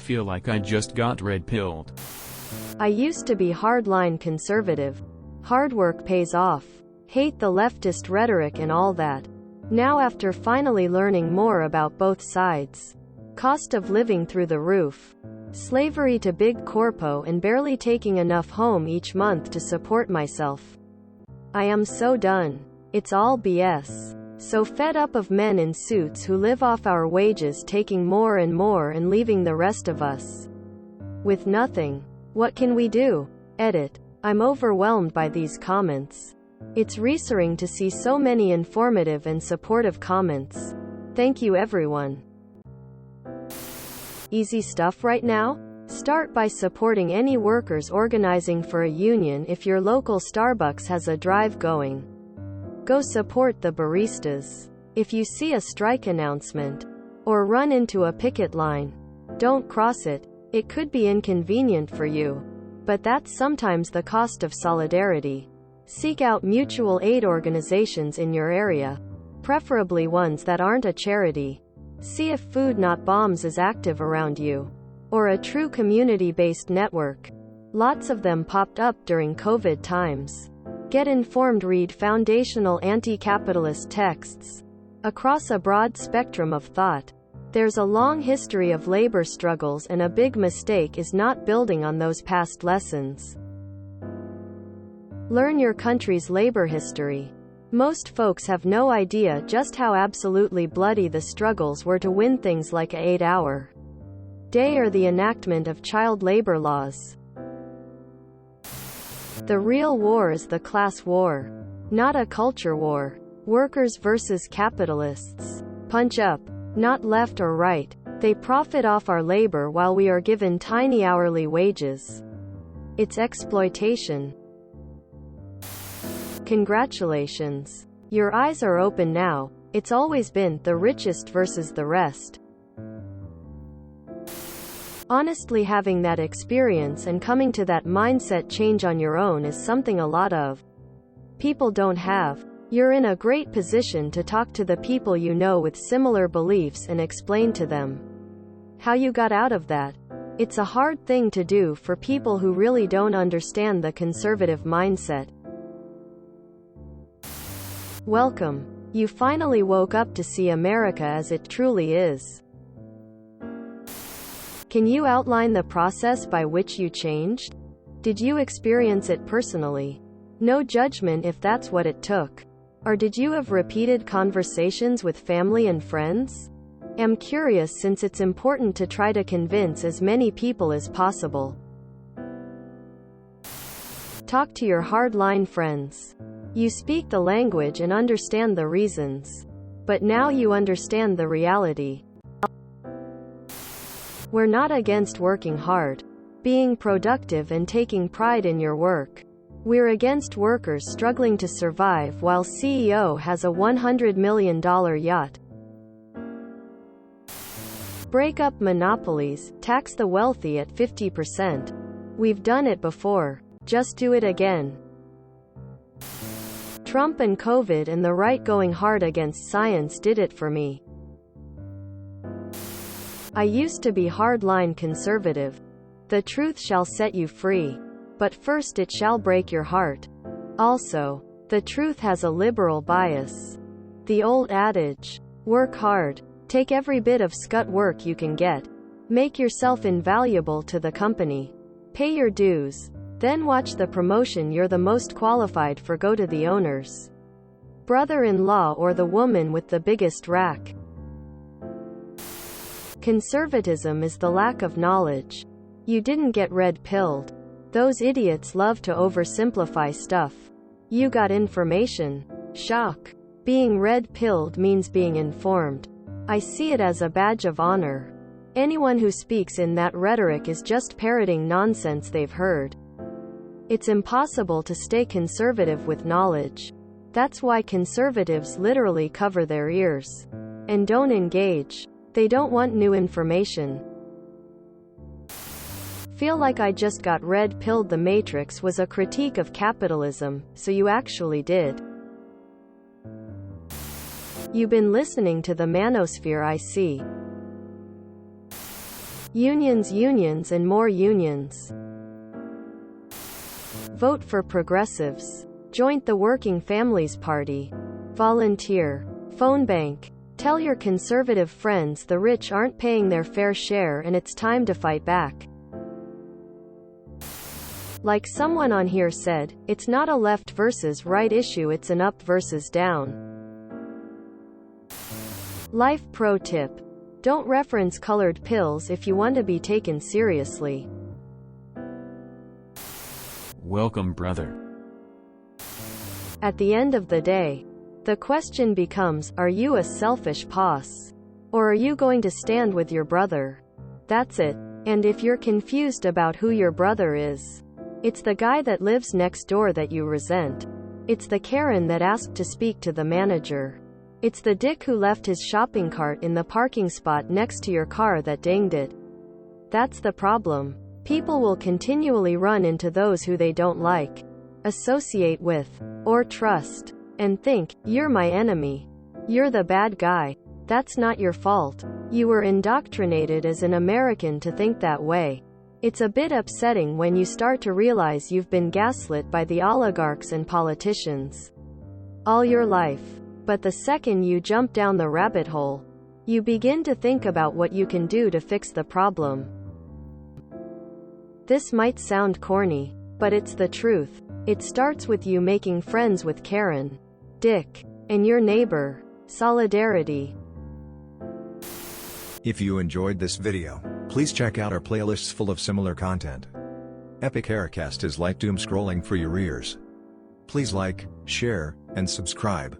feel like I just got red-pilled. I used to be hardline conservative. Hard work pays off. Hate the leftist rhetoric and all that. Now after finally learning more about both sides. Cost of living through the roof. Slavery to big corpo and barely taking enough home each month to support myself. I am so done. It's all BS. So fed up of men in suits who live off our wages taking more and more and leaving the rest of us with nothing. What can we do? Edit. I'm overwhelmed by these comments. It's reassuring to see so many informative and supportive comments. Thank you everyone. Easy stuff right now? Start by supporting any workers organizing for a union. If your local Starbucks has a drive going, go support the baristas. If you see a strike announcement or run into a picket line, don't cross it. It could be inconvenient for you, but that's sometimes the cost of solidarity. Seek out mutual aid organizations in your area, preferably ones that aren't a charity. See if Food Not Bombs is active around you, or a true community-based network. Lots of them popped up during COVID times. Get informed. Read foundational anti-capitalist texts across a broad spectrum of thought. There's a long history of labor struggles, and a big mistake is not building on those past lessons. Learn your country's labor history. Most folks have no idea just how absolutely bloody the struggles were to win things like an 8-hour day or the enactment of child labor laws. The real war is the class war, not a culture war. Workers versus capitalists. Punch up. Not left or right. They profit off our labor while we are given tiny hourly wages. It's exploitation. Congratulations. Your eyes are open now. It's always been the richest versus the rest. Honestly, having that experience and coming to that mindset change on your own is something a lot of people don't have. You're in a great position to talk to the people you know with similar beliefs and explain to them how you got out of that. It's a hard thing to do for people who really don't understand the conservative mindset. Welcome. You finally woke up to see America as it truly is. Can you outline the process by which you changed? Did you experience it personally? No judgment if that's what it took. Or did you have repeated conversations with family and friends? I'm curious since it's important to try to convince as many people as possible. Talk to your hardline friends. You speak the language and understand the reasons. But now you understand the reality. We're not against working hard, being productive and taking pride in your work. We're against workers struggling to survive while CEO has a $100 million yacht. Break up monopolies, tax the wealthy at 50%. We've done it before. Just do it again. Trump and COVID and the right going hard against science did it for me. I used to be hardline conservative. The truth shall set you free. But first it shall break your heart. Also, the truth has a liberal bias. The old adage, work hard. Take every bit of scut work you can get. Make yourself invaluable to the company. Pay your dues. Then watch the promotion you're the most qualified for go to the owners, brother-in-law or the woman with the biggest rack. Conservatism is the lack of knowledge. You didn't get red-pilled. Those idiots love to oversimplify stuff. You got information. Shock. Being red-pilled means being informed. I see it as a badge of honor. Anyone who speaks in that rhetoric is just parroting nonsense they've heard. It's impossible to stay conservative with knowledge. That's why conservatives literally cover their ears and don't engage. They don't want new information. Feel like I just got red-pilled. The Matrix was a critique of capitalism, so you actually did. You've been listening to the manosphere. I see. Unions, unions and more unions. Vote for progressives. Join the Working Families Party. Volunteer. Phone bank. Tell your conservative friends the rich aren't paying their fair share and it's time to fight back. Like someone on here said, it's not a left versus right issue, it's an up versus down. Life pro tip. Don't reference colored pills if you want to be taken seriously. Welcome, brother. At the end of the day, the question becomes, are you a selfish boss? Or are you going to stand with your brother? That's it. And if you're confused about who your brother is, it's the guy that lives next door that you resent. It's the Karen that asked to speak to the manager. It's the dick who left his shopping cart in the parking spot next to your car that dinged it. That's the problem. People will continually run into those who they don't like, associate with, or trust, and think, you're my enemy. You're the bad guy. That's not your fault. You were indoctrinated as an American to think that way. It's a bit upsetting when you start to realize you've been gaslit by the oligarchs and politicians all your life. But the second you jump down the rabbit hole, you begin to think about what you can do to fix the problem. This might sound corny, but it's the truth. It starts with you making friends with Karen, Dick, and your neighbor. Solidarity. If you enjoyed this video, please check out our playlists full of similar content. Epic Aircast is like doom scrolling for your ears. Please like, share, and subscribe.